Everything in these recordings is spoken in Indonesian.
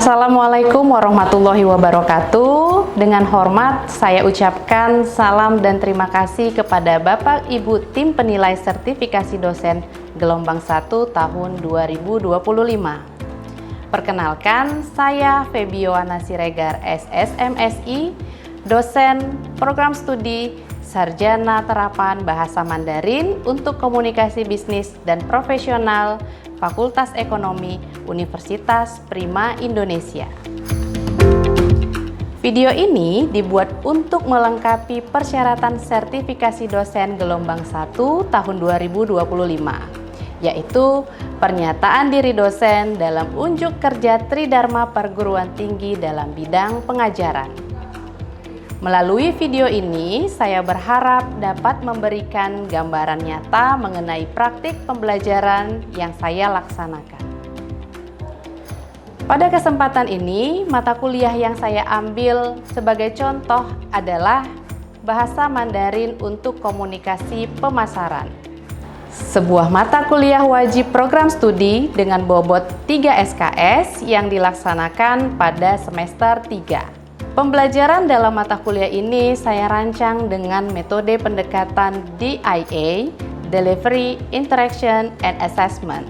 Assalamualaikum warahmatullahi wabarakatuh. Dengan hormat saya ucapkan salam dan terima kasih kepada Bapak Ibu tim penilai sertifikasi dosen gelombang 1 tahun 2025. Perkenalkan, saya Febioana Siregar SSMSI, dosen program studi Sarjana Terapan Bahasa Mandarin untuk Komunikasi Bisnis dan Profesional Fakultas Ekonomi Universitas Prima Indonesia. Video ini dibuat untuk melengkapi persyaratan sertifikasi dosen gelombang 1 tahun 2025, yaitu pernyataan diri dosen dalam unjuk kerja Tridharma Perguruan Tinggi dalam bidang pengajaran. Melalui video ini, saya berharap dapat memberikan gambaran nyata mengenai praktik pembelajaran yang saya laksanakan. Pada kesempatan ini, mata kuliah yang saya ambil sebagai contoh adalah Bahasa Mandarin untuk Komunikasi Pemasaran. Sebuah mata kuliah wajib program studi dengan bobot 3 SKS yang dilaksanakan pada semester 3. Pembelajaran dalam mata kuliah ini saya rancang dengan metode pendekatan DIA, Delivery, Interaction, and Assessment,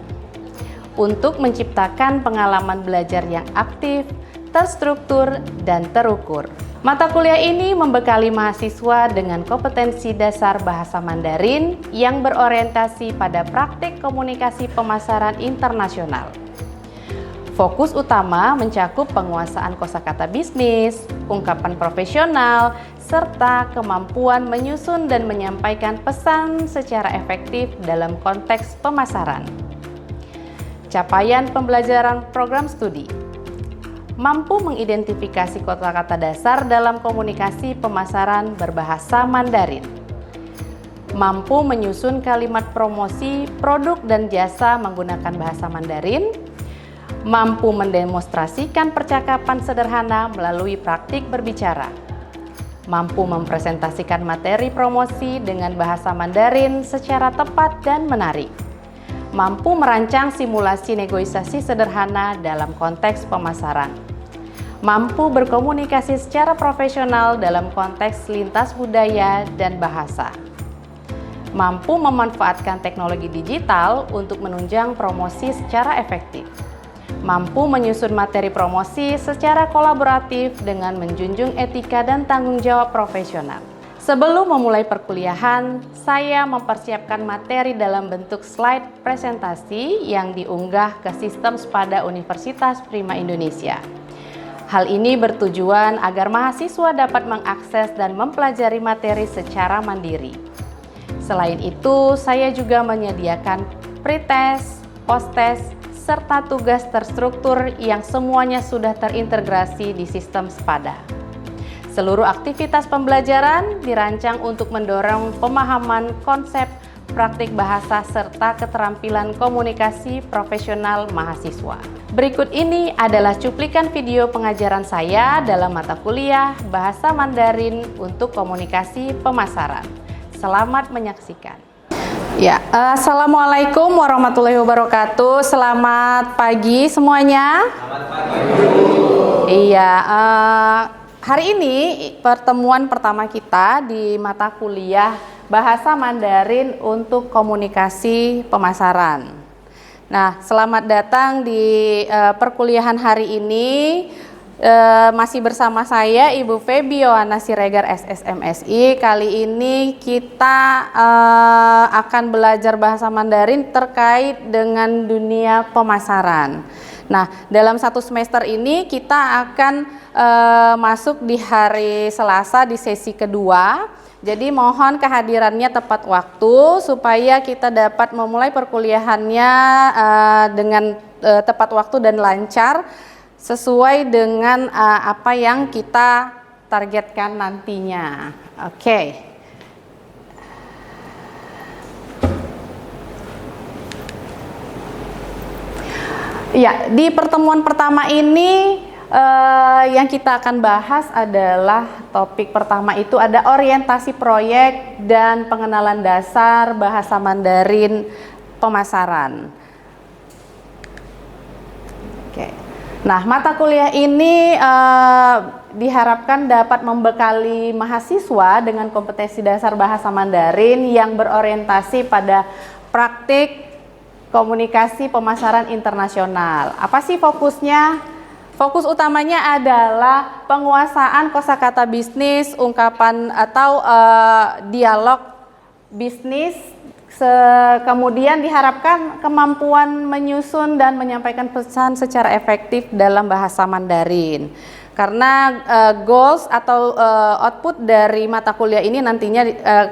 untuk menciptakan pengalaman belajar yang aktif, terstruktur, dan terukur. Mata kuliah ini membekali mahasiswa dengan kompetensi dasar bahasa Mandarin yang berorientasi pada praktik komunikasi pemasaran internasional. Fokus utama mencakup penguasaan kosakata bisnis, ungkapan profesional, serta kemampuan menyusun dan menyampaikan pesan secara efektif dalam konteks pemasaran. Capaian pembelajaran program studi: mampu mengidentifikasi kosakata dasar dalam komunikasi pemasaran berbahasa Mandarin, mampu menyusun kalimat promosi produk dan jasa menggunakan bahasa Mandarin, mampu mendemonstrasikan percakapan sederhana melalui praktik berbicara, mampu mempresentasikan materi promosi dengan bahasa Mandarin secara tepat dan menarik, mampu merancang simulasi negosiasi sederhana dalam konteks pemasaran, mampu berkomunikasi secara profesional dalam konteks lintas budaya dan bahasa, mampu memanfaatkan teknologi digital untuk menunjang promosi secara efektif, mampu menyusun materi promosi secara kolaboratif dengan menjunjung etika dan tanggung jawab profesional. Sebelum memulai perkuliahan, saya mempersiapkan materi dalam bentuk slide presentasi yang diunggah ke sistem Spada Universitas Prima Indonesia. Hal ini bertujuan agar mahasiswa dapat mengakses dan mempelajari materi secara mandiri. Selain itu, saya juga menyediakan pretest, posttest, serta tugas terstruktur yang semuanya sudah terintegrasi di sistem Spada. Seluruh aktivitas pembelajaran dirancang untuk mendorong pemahaman konsep, praktik bahasa, serta keterampilan komunikasi profesional mahasiswa. Berikut ini adalah cuplikan video pengajaran saya dalam mata kuliah Bahasa Mandarin untuk Komunikasi Pemasaran. Selamat menyaksikan. Ya, Assalamualaikum warahmatullahi wabarakatuh. Selamat pagi semuanya. Selamat pagi. Iya, hari ini pertemuan pertama kita di mata kuliah Bahasa Mandarin untuk Komunikasi Pemasaran. Nah, selamat datang di perkuliahan hari ini. Masih bersama saya Ibu Febioana Siregar SSMSI. Kali ini kita akan belajar bahasa Mandarin terkait dengan dunia pemasaran. Nah, dalam satu semester ini kita akan masuk di hari Selasa di sesi kedua. Jadi mohon kehadirannya tepat waktu supaya kita dapat memulai perkuliahannya dengan tepat waktu dan lancar, sesuai dengan apa yang kita targetkan nantinya. Oke. Ya, di pertemuan pertama ini yang kita akan bahas adalah topik pertama itu ada orientasi proyek dan pengenalan dasar bahasa Mandarin pemasaran. Oke. Nah, mata kuliah ini diharapkan dapat membekali mahasiswa dengan kompetensi dasar bahasa Mandarin yang berorientasi pada praktik komunikasi pemasaran internasional. Apa sih fokusnya? Fokus utamanya adalah penguasaan kosakata bisnis, ungkapan atau dialog bisnis. Kemudian diharapkan kemampuan menyusun dan menyampaikan pesan secara efektif dalam bahasa Mandarin. Karena goals atau output dari mata kuliah ini nantinya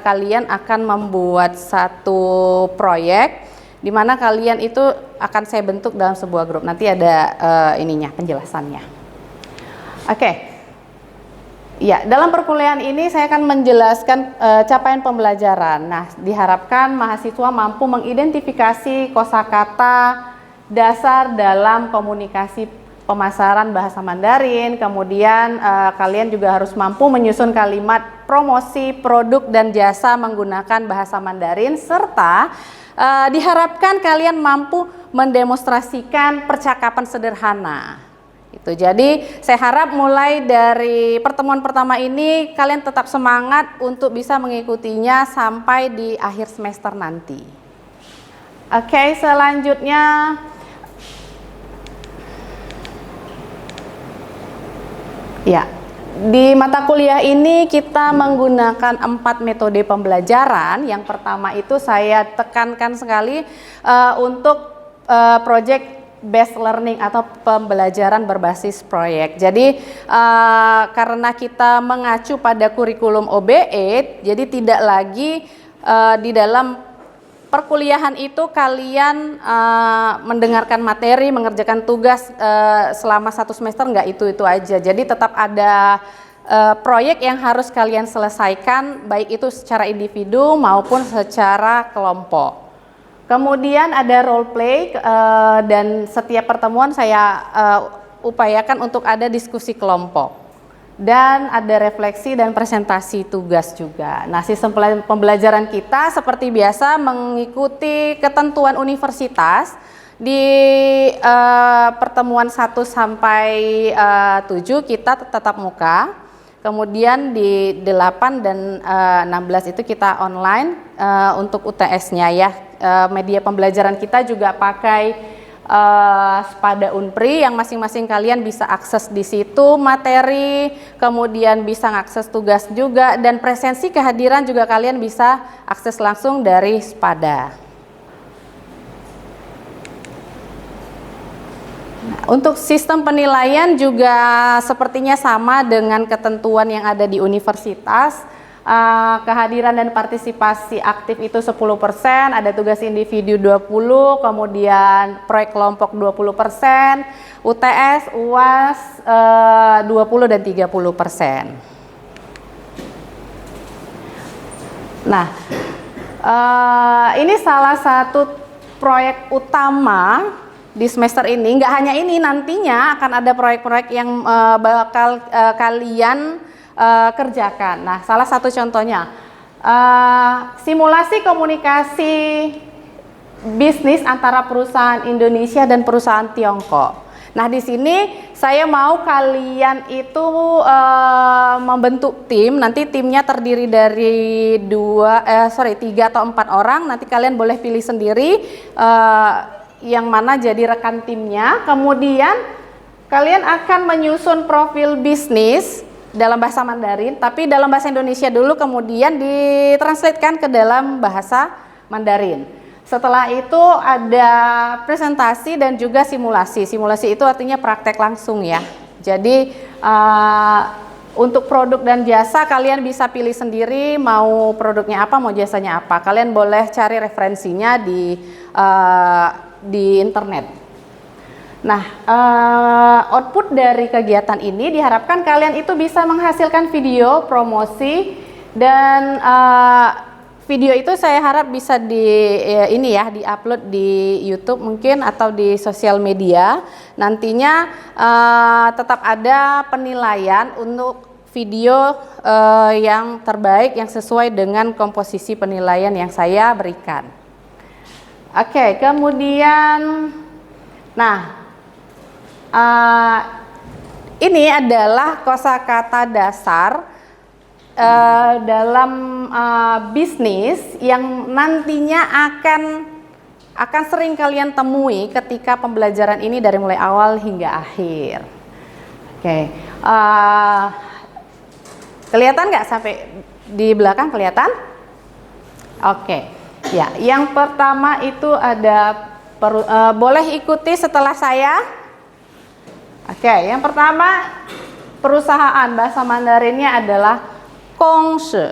kalian akan membuat satu proyek di mana kalian itu akan saya bentuk dalam sebuah grup. Nanti ada penjelasannya. Oke. Ya, dalam perkuliahan ini saya akan menjelaskan capaian pembelajaran. Nah, diharapkan mahasiswa mampu mengidentifikasi kosakata dasar dalam komunikasi pemasaran bahasa Mandarin. Kemudian kalian juga harus mampu menyusun kalimat promosi produk dan jasa menggunakan bahasa Mandarin, serta diharapkan kalian mampu mendemonstrasikan percakapan sederhana. Jadi saya harap mulai dari pertemuan pertama ini kalian tetap semangat untuk bisa mengikutinya sampai di akhir semester nanti. Oke, selanjutnya ya, di mata kuliah ini kita menggunakan 4 metode pembelajaran. Yang pertama itu saya tekankan sekali untuk project based learning atau pembelajaran berbasis proyek. Jadi karena kita mengacu pada kurikulum OBE, jadi tidak lagi di dalam perkuliahan itu kalian mendengarkan materi, mengerjakan tugas selama 1 semester, enggak itu aja. Jadi tetap ada proyek yang harus kalian selesaikan, baik itu secara individu maupun secara kelompok. Kemudian ada role play dan setiap pertemuan saya upayakan untuk ada diskusi kelompok dan ada refleksi dan presentasi tugas juga. Nah, sistem pembelajaran kita seperti biasa mengikuti ketentuan universitas. Di pertemuan 1 sampai 7 kita tetap muka. Kemudian di 8 dan 16 itu kita online untuk UTS-nya ya. Media pembelajaran kita juga pakai Spada Unpri yang masing-masing kalian bisa akses di situ materi, kemudian bisa mengakses tugas juga, dan presensi kehadiran juga kalian bisa akses langsung dari Spada. Untuk sistem penilaian juga sepertinya sama dengan ketentuan yang ada di universitas. Kehadiran dan partisipasi aktif itu 10%, ada tugas individu 20%, kemudian proyek kelompok 20%, UTS, UAS 20 dan 30%. Nah, ini salah satu proyek utama di semester ini. Nggak hanya ini, nantinya akan ada proyek-proyek yang bakal kalian kerjakan. Nah, salah satu contohnya simulasi komunikasi bisnis antara perusahaan Indonesia dan perusahaan Tiongkok. Nah, di sini saya mau kalian itu membentuk tim. Nanti timnya terdiri dari 3 atau 4 orang. Nanti kalian boleh pilih sendiri yang mana jadi rekan timnya. Kemudian kalian akan menyusun profil bisnis dalam bahasa Mandarin, tapi dalam bahasa Indonesia dulu, kemudian ditranslatekan ke dalam bahasa Mandarin. Setelah itu ada presentasi dan juga simulasi. Simulasi itu artinya praktek langsung ya. Jadi untuk produk dan jasa kalian bisa pilih sendiri mau produknya apa, mau jasanya apa. Kalian boleh cari referensinya di internet. Nah, output dari kegiatan ini diharapkan kalian itu bisa menghasilkan video promosi, dan video itu saya harap bisa di-upload di YouTube mungkin atau di sosial media. Nantinya tetap ada penilaian untuk video yang terbaik yang sesuai dengan komposisi penilaian yang saya berikan. Oke, kemudian Ini adalah kosakata dasar dalam bisnis yang nantinya akan sering kalian temui ketika pembelajaran ini dari mulai awal hingga akhir. Oke, kelihatan nggak sampai di belakang kelihatan? Oke, ya. Yang pertama itu ada boleh ikuti setelah saya. Oke, yang pertama perusahaan bahasa Mandarinnya adalah Gongshi.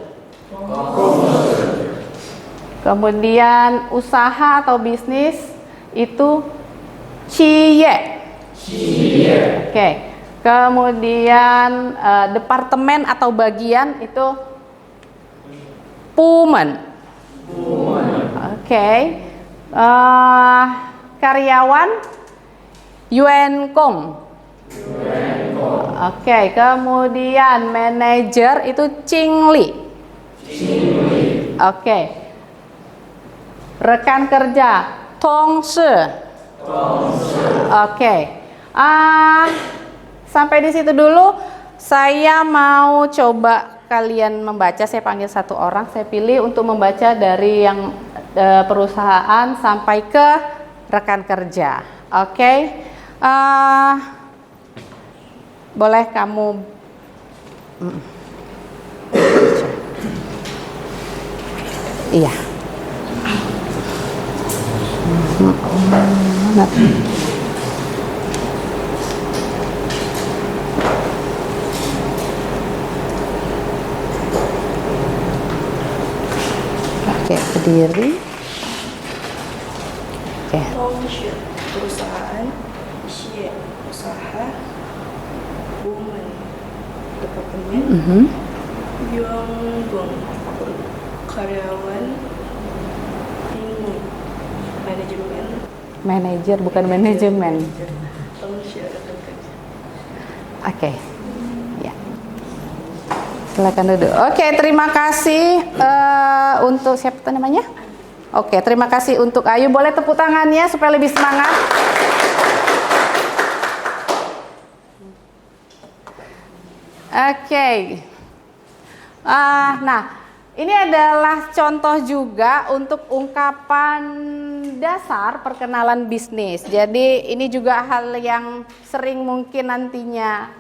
Kemudian usaha atau bisnis itu Qiye. Oke. Kemudian departemen atau bagian itu Bumen. Oke. Karyawan Yuankong. Oke. Kemudian manajer itu Qingli. Oke. Rekan kerja Tongshi. Oke. Sampai di situ dulu. Saya mau coba kalian membaca. Saya panggil satu orang. Saya pilih untuk membaca dari yang perusahaan sampai ke rekan kerja. Oke. Boleh kamu iya. Oke, berdiri. Oke. Gongshi perusahaan, Xie usaha, Bumen departemen, Yuanggong karyawan, Qingli manajemen. Manajer bukan manajemen. Gongshi rekan kerja. Oke. Ya. Silakan duduk. Oke, terima kasih untuk siapa namanya? Oke, terima kasih untuk Ayu. Boleh tepuk tangannya supaya lebih semangat. Oke. Nah, ini adalah contoh juga untuk ungkapan dasar perkenalan bisnis. Jadi ini juga hal yang sering mungkin nantinya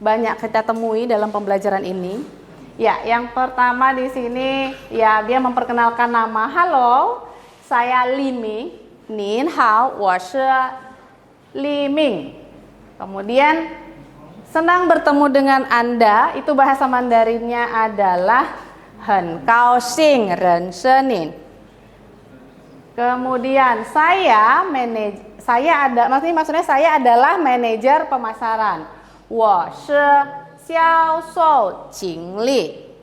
banyak kita temui dalam pembelajaran ini. Ya, yang pertama di sini ya dia memperkenalkan nama. Halo, saya Liming. Nin hao, wo shi Liming. Kemudian senang bertemu dengan Anda. Itu bahasa Mandarinnya adalah很高兴认识您. Kemudian maksudnya saya adalah manajer pemasaran. 我是销售经理.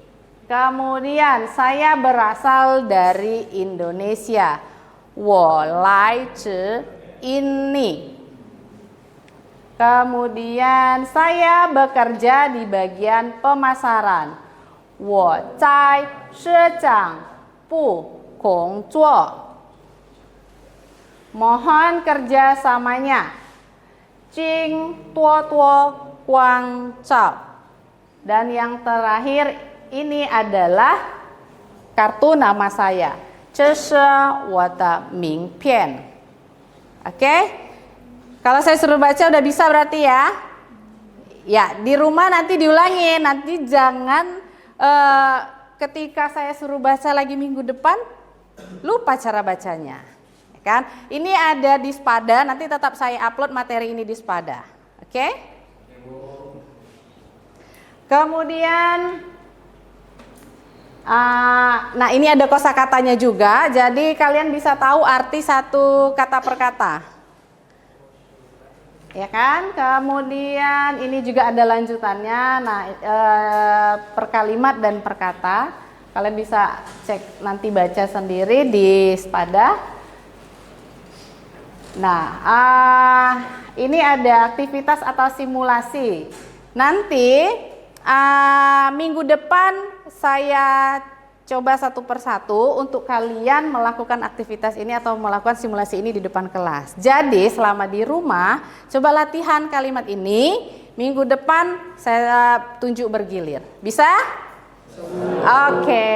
Kemudian saya berasal dari Indonesia. 我来自印尼. Kemudian saya bekerja di bagian pemasaran. 我在市场部工作. Mohon kerjasamanya. 请多多关照. Dan yang terakhir ini adalah kartu nama saya. 这是我的名片. Oke? Kalau saya suruh baca udah bisa berarti ya? Ya, di rumah nanti diulangin. Nanti jangan ketika saya suruh baca lagi minggu depan lupa cara bacanya. Ya kan? Ini ada di Spada, nanti tetap saya upload materi ini di Spada. Oke? Kemudian nah ini ada kosakatanya juga, jadi kalian bisa tahu arti satu kata per kata. Ya kan? Kemudian ini juga ada lanjutannya. Nah, per kalimat dan per kata. Kalian bisa cek nanti baca sendiri di Spada. Nah, ini ada aktivitas atau simulasi. Nanti minggu depan saya coba satu persatu untuk kalian melakukan aktivitas ini atau melakukan simulasi ini di depan kelas. Jadi selama di rumah, coba latihan kalimat ini. Minggu depan saya tunjuk bergilir. Bisa? Oke.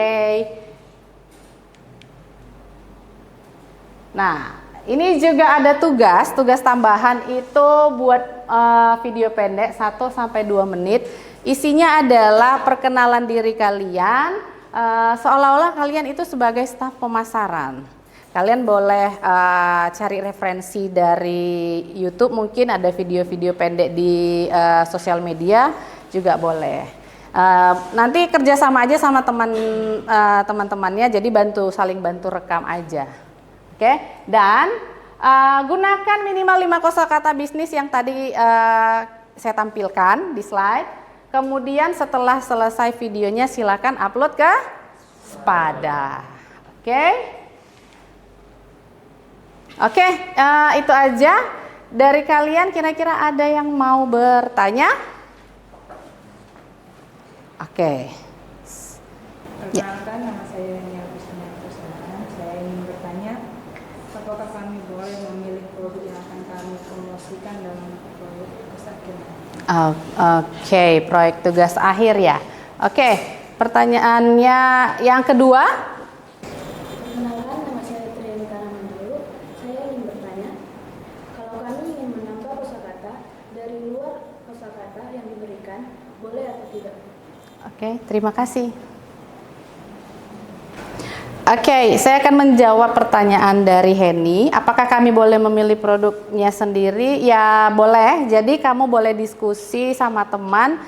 Nah, ini juga ada tugas tambahan itu buat video pendek 1-2 menit. Isinya adalah perkenalan diri kalian, seolah-olah kalian itu sebagai staf pemasaran. Kalian boleh cari referensi dari YouTube, mungkin ada video-video pendek di sosial media juga boleh. Nanti kerjasama aja sama teman-temannya, jadi saling bantu rekam aja. Oke? Dan gunakan minimal 5 kosakata bisnis yang tadi saya tampilkan di slide. Kemudian setelah selesai videonya silakan upload ke Spada. Oke? Oke, itu aja dari kalian. Kira-kira ada yang mau bertanya? Oke. Perkenalkan, nama saya Nia Kusuma Kusuma. Saya ingin bertanya, apakah kami boleh memilih produk yang akan kami promosikan dalam proyek tugas akhir? Oke, proyek tugas akhir ya. Oke, pertanyaannya yang kedua. Perkenalkan, nama saya Trianita Mandalu. Saya ingin bertanya, kalau kami ingin menambah kosakata dari luar kosakata yang diberikan, boleh atau tidak? Oke, terima kasih. Oke, saya akan menjawab pertanyaan dari Henny. Apakah kami boleh memilih produknya sendiri? Ya boleh. Jadi kamu boleh diskusi sama teman.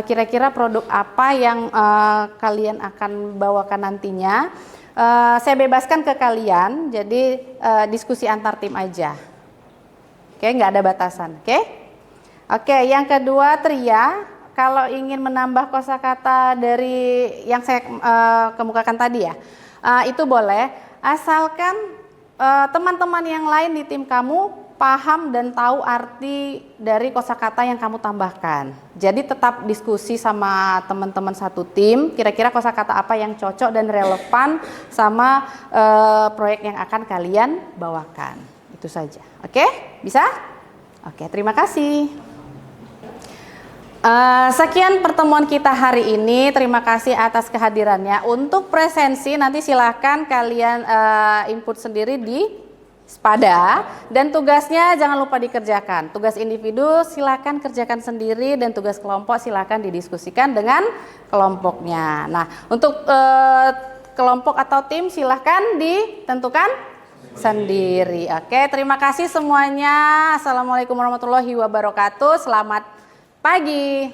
Kira-kira produk apa yang kalian akan bawakan nantinya. Saya bebaskan ke kalian. Jadi diskusi antar tim aja. Oke, nggak ada batasan. Oke, yang kedua Tria. Kalau ingin menambah kosakata dari yang saya kemukakan tadi ya. Itu boleh, asalkan teman-teman yang lain di tim kamu paham dan tahu arti dari kosakata yang kamu tambahkan. Jadi tetap diskusi sama teman-teman satu tim, kira-kira kosakata apa yang cocok dan relevan sama proyek yang akan kalian bawakan. Itu saja. Oke, bisa? Oke, terima kasih. Sekian pertemuan kita hari ini. Terima kasih atas kehadirannya. Untuk presensi nanti silahkan kalian input sendiri di Spada, dan tugasnya jangan lupa dikerjakan. Tugas individu silahkan kerjakan sendiri, dan tugas kelompok silahkan didiskusikan dengan kelompoknya. Nah, untuk kelompok atau tim silahkan ditentukan sendiri. Oke, terima kasih semuanya. Assalamualaikum warahmatullahi wabarakatuh. Selamat pagi.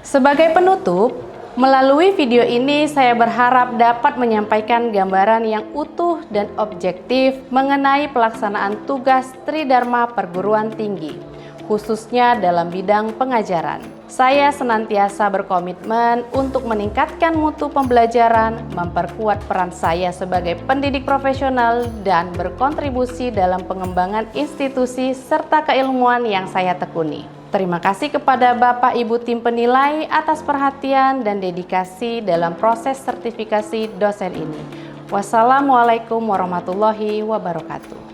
Sebagai penutup, melalui video ini saya berharap dapat menyampaikan gambaran yang utuh dan objektif mengenai pelaksanaan tugas Tridharma Perguruan Tinggi, khususnya dalam bidang pengajaran. Saya senantiasa berkomitmen untuk meningkatkan mutu pembelajaran, memperkuat peran saya sebagai pendidik profesional, dan berkontribusi dalam pengembangan institusi serta keilmuan yang saya tekuni. Terima kasih kepada Bapak Ibu tim penilai atas perhatian dan dedikasi dalam proses sertifikasi dosen ini. Wassalamualaikum warahmatullahi wabarakatuh.